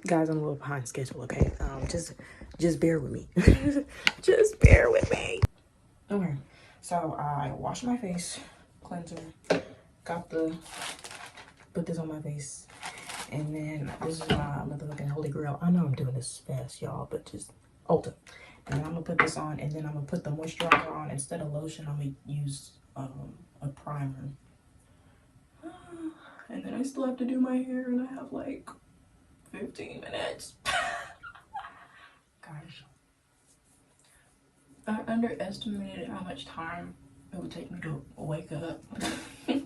Guys, I'm a little behind schedule, okay? Just bear with me. Just bear with me. Okay, so I washed my face, cleanser, put this on my face, and then this is my motherfucking holy grail. I know I'm doing this fast, y'all, but just Ulta. And then I'm gonna put this on, and then I'm gonna put the moisturizer on. Instead of lotion, I'm gonna use a primer. And then I still have to do my hair, and I have like 15 minutes. Gosh. I underestimated how much time it would take me to wake up. Because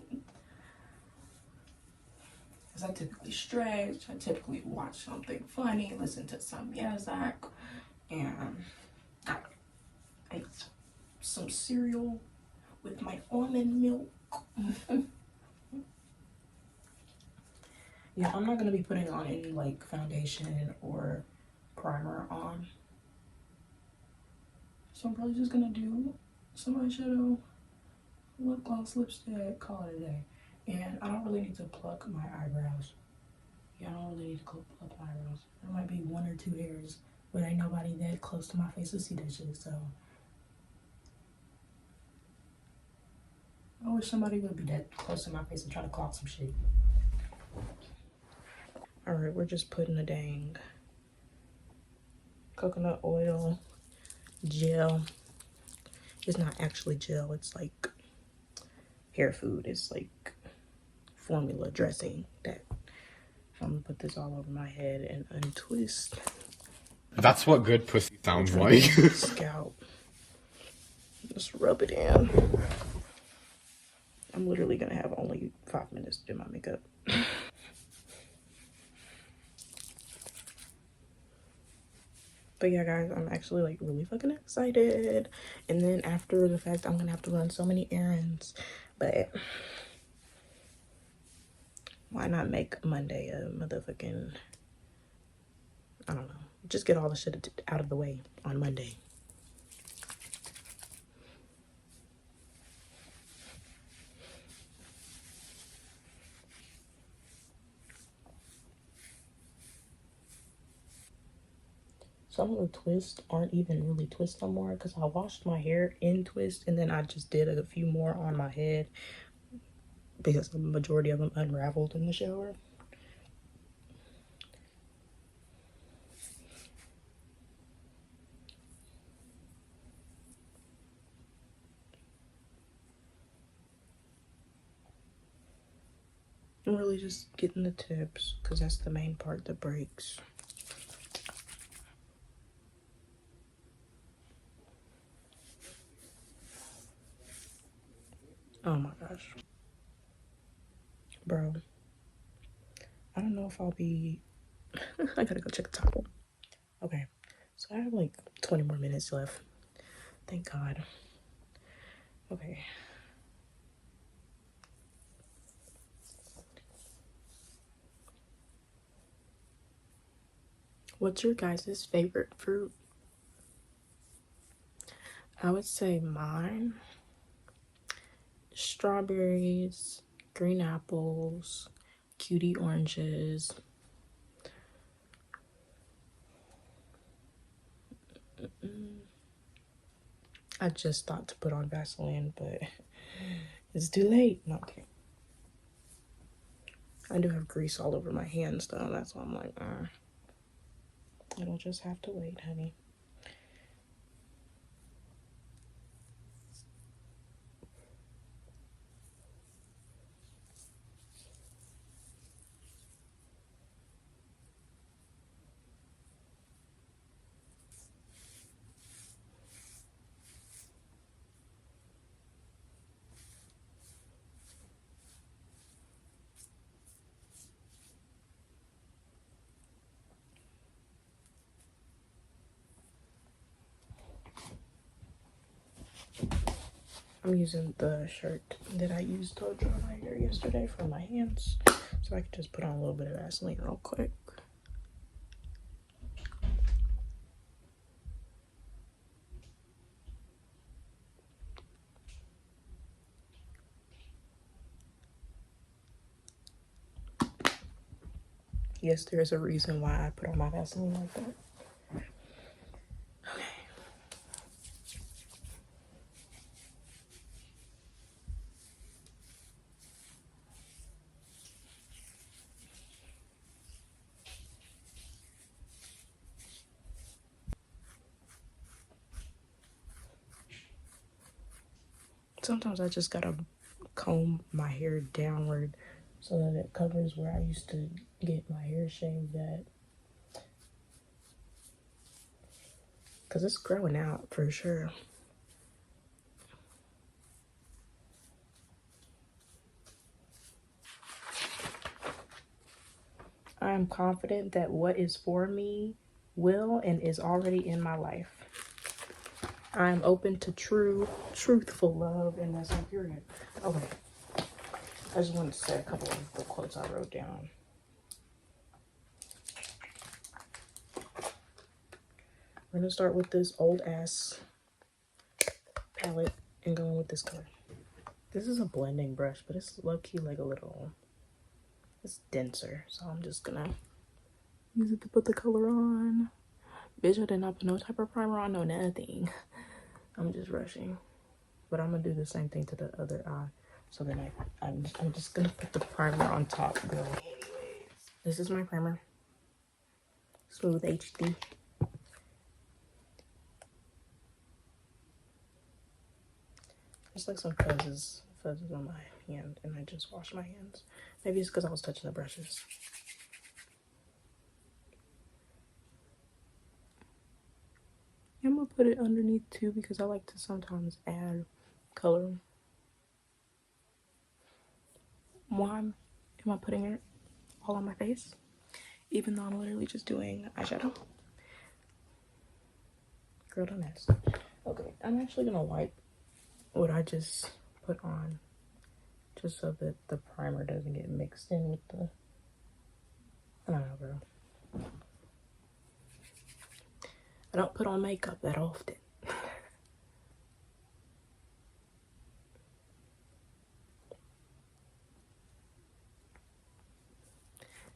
I typically stretch, I typically watch something funny, listen to some music, and I ate some cereal with my almond milk. Yeah, I'm not gonna be putting on any like foundation or primer on. So I'm probably just gonna do some eyeshadow, lip gloss, lipstick, call it a day. And I don't really need to pluck my eyebrows. Yeah, I don't really need to pluck my eyebrows. There might be 1 or 2 hairs, but ain't nobody that close to my face to see that shit, so. I wish somebody would be that close to my face and try to clock some shit. Alright, we're just putting a dang coconut oil gel. It's not actually gel, it's like hair food. It's like formula dressing that I'm gonna put this all over my head and untwist. That's what good pussy sounds like. Scalp. Just rub it in. I'm literally gonna have only 5 minutes to do my makeup. But yeah, guys, I'm actually like really fucking excited. And then after the fact, I'm gonna have to run so many errands. But why not make Monday a motherfucking, I don't know, just get all the shit out of the way on Monday. Some of the twists aren't even really twists no more because I washed my hair in twist and then I just did a few more on my head because the majority of them unraveled in the shower. I'm really just getting the tips because that's the main part that breaks. Oh my gosh. Bro. I don't know if I'll be... I gotta go check the top one. Okay. So I have like 20 more minutes left. Thank God. Okay. What's your guys' favorite fruit? I would say mine, strawberries, green apples, cutie oranges. I just thought to put on Vaseline, but it's too late. No, okay. I do have grease all over my hands though. That's why I'm like, it'll just have to wait, honey. I'm using the shirt that I used to dry my hair yesterday for my hands. So I can just put on a little bit of Vaseline real quick. Yes, there's a reason why I put on my Vaseline like that. Sometimes I just gotta comb my hair downward so that it covers where I used to get my hair shaved at. Because it's growing out for sure. I am confident that what is for me will and is already in my life. I am open to truthful love, and that's my period. Okay. I just wanted to say a couple of the quotes I wrote down. We're gonna start with this old ass palette and go in with this color. This is a blending brush, but it's low-key like a little, it's denser. So I'm just gonna use it to put the color on. Bitch, I did not put no type of primer on, no nothing. I'm just rushing. But I'm gonna do the same thing to the other eye. So then I'm just gonna put the primer on top, girl. This is my primer. Smooth HD. There's like some fuzzes on my hand, and I just washed my hands. Maybe it's because I was touching the brushes. I'm gonna put it underneath too because I like to sometimes add color. Why am I putting it all on my face? Even though I'm literally just doing eyeshadow. Girl, don't ask. Okay, I'm actually gonna wipe what I just put on just so that the primer doesn't get mixed in with the, I don't know, girl. I don't put on makeup that often.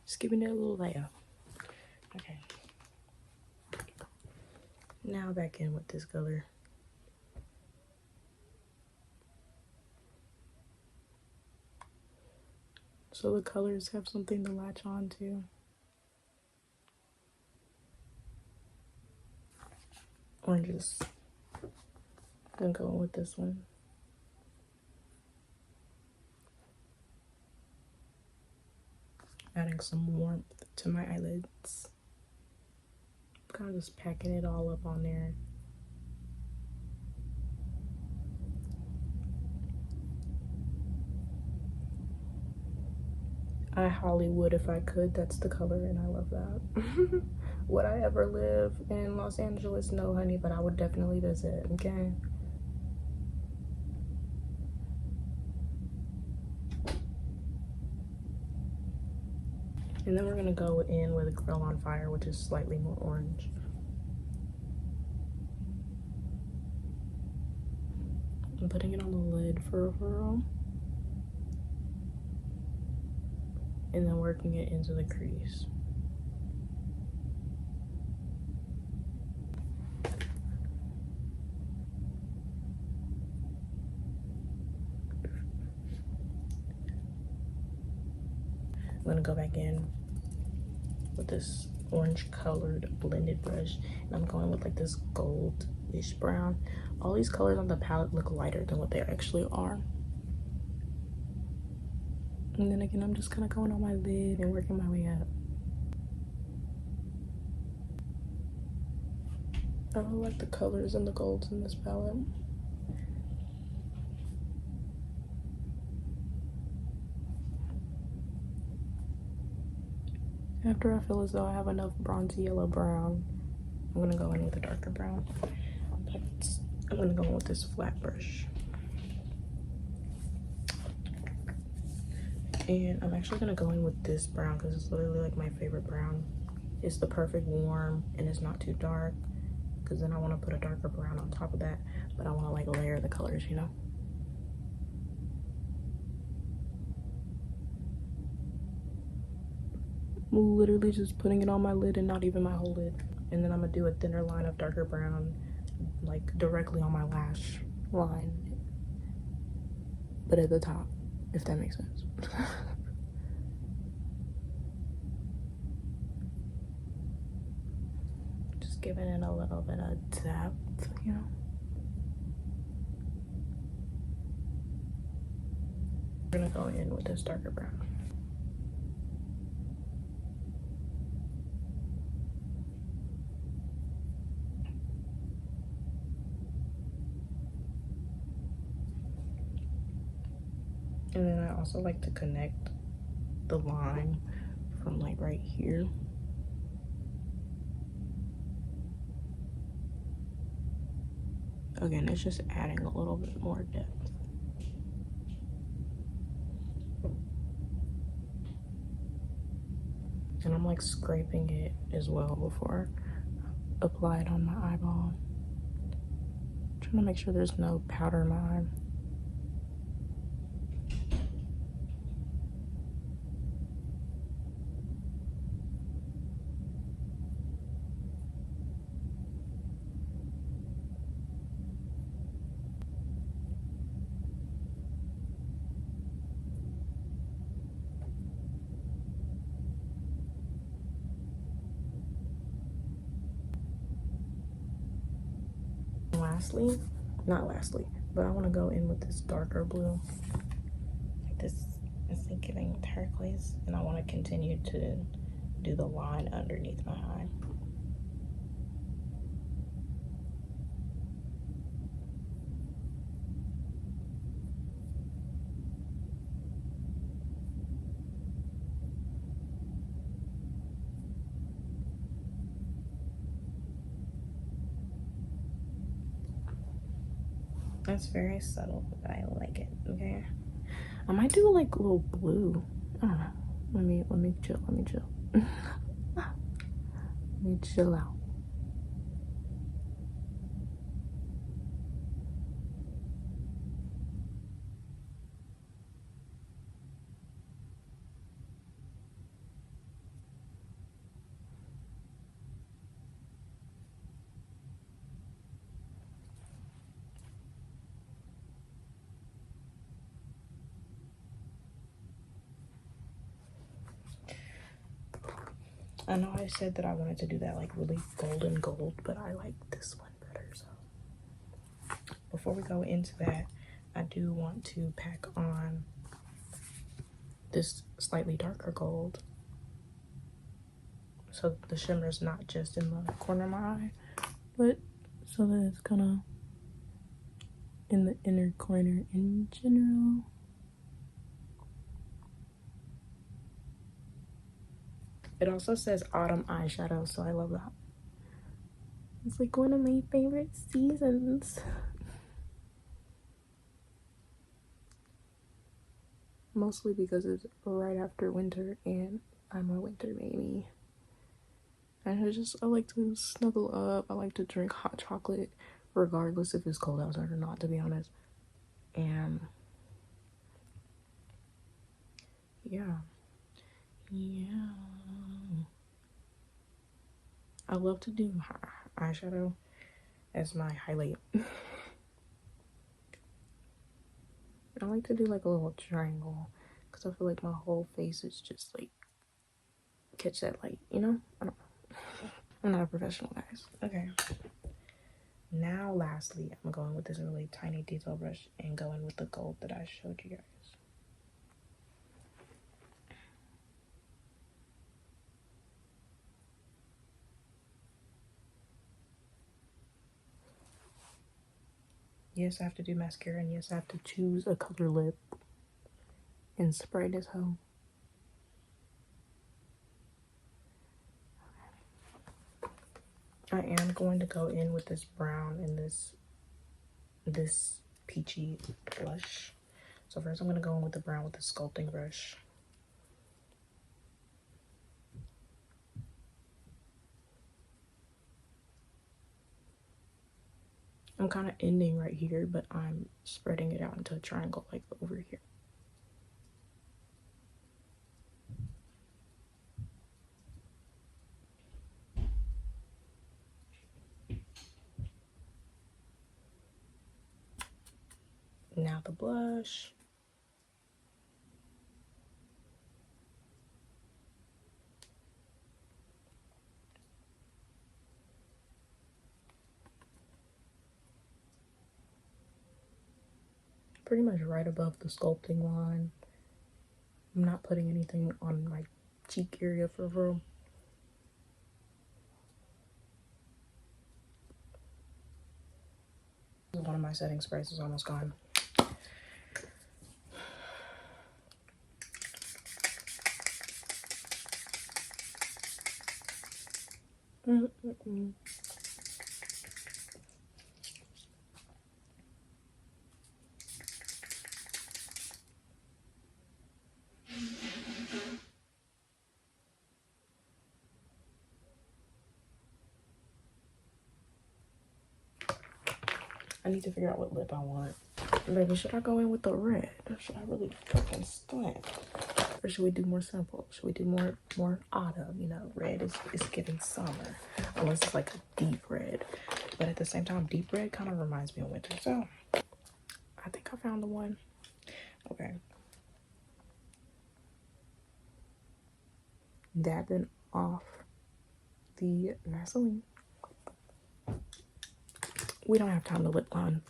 Just giving it a little layer. Okay. Now back in with this color. So the colors have something to latch on to. Oranges. I'm going with this one. Adding some warmth to my eyelids. Kind of just packing it all up on there. I Hollywood if I could. That's the color, and I love that. Would I ever live in Los Angeles? No, honey, but I would definitely visit, okay? And then we're gonna go in with Girl on Fire, which is slightly more orange. I'm putting it on the lid for a whirl. And then working it into the crease. I'm gonna go back in with this orange colored blended brush, and I'm going with like this goldish brown. All these colors on the palette look lighter than what they actually are. And then again, I'm just kind of going on my lid and working my way up. I really like the colors and the golds in this palette. After I feel as though I have enough bronzy yellow brown, I'm gonna go in with a darker brown. I'm gonna go in with this flat brush. And I'm actually gonna go in with this brown because it's literally like my favorite brown. It's the perfect warm and it's not too dark, because then I want to put a darker brown on top of that, but I want to like layer the colors, you know? literally just putting it on my lid and not even my whole lid. And then I'm gonna do a thinner line of darker brown, like directly on my lash line, but at the top, if that makes sense. Just giving it a little bit of depth, you know. We're gonna go in with this darker brown. And then I also like to connect the line from like right here. Again, it's just adding a little bit more depth. And I'm like scraping it as well before I apply it on my eyeball. Trying to make sure there's no powder in my eye. Lastly, but I want to go in with this darker blue. Like this is like giving turquoise, and I want to continue to do the line underneath my eye. That's very subtle, but I like it. Okay, I might do like a little blue. I don't know. Let me chill. Let me chill. Let me chill out. I know I said that I wanted to do that like really golden gold, but I like this one better. So before we go into that, I do want to pack on this slightly darker gold, so the shimmer is not just in the corner of my eye, but so that it's kind of in the inner corner in general. It also says autumn eyeshadow, so I love that. It's like one of my favorite seasons. Mostly because it's right after winter and I'm a winter baby. And I like to snuggle up. I like to drink hot chocolate regardless if it's cold outside or not, to be honest. And yeah. I love to do eyeshadow as my highlight. I like to do like a little triangle because I feel like my whole face is just like catch that light, you know? I don't know. I'm not a professional, guys. Okay. Now, lastly, I'm going with this really tiny detail brush and going with the gold that I showed you guys. Yes, I have to do mascara, and yes, I have to choose a color lip and spray this hoe. I am going to go in with this brown and this peachy blush. So first I'm going to go in with the brown with the sculpting brush. I'm kind of ending right here, but I'm spreading it out into a triangle like over here. Now the blush. Pretty much right above the sculpting line. I'm not putting anything on my cheek area for real. One of my setting sprays is almost gone. I need to figure out what lip I want. Baby, should I go in with the red? Or should I really fucking stunt? Or should we do more simple? Should we do more autumn? You know, red is giving summer. Unless it's like a deep red. But at the same time, deep red kind of reminds me of winter. So, I think I found the one. Okay. Dabbing off the Vaseline. We don't have time to lip line.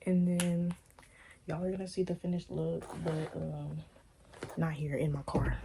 And then y'all are gonna see the finished look, but not here in my car.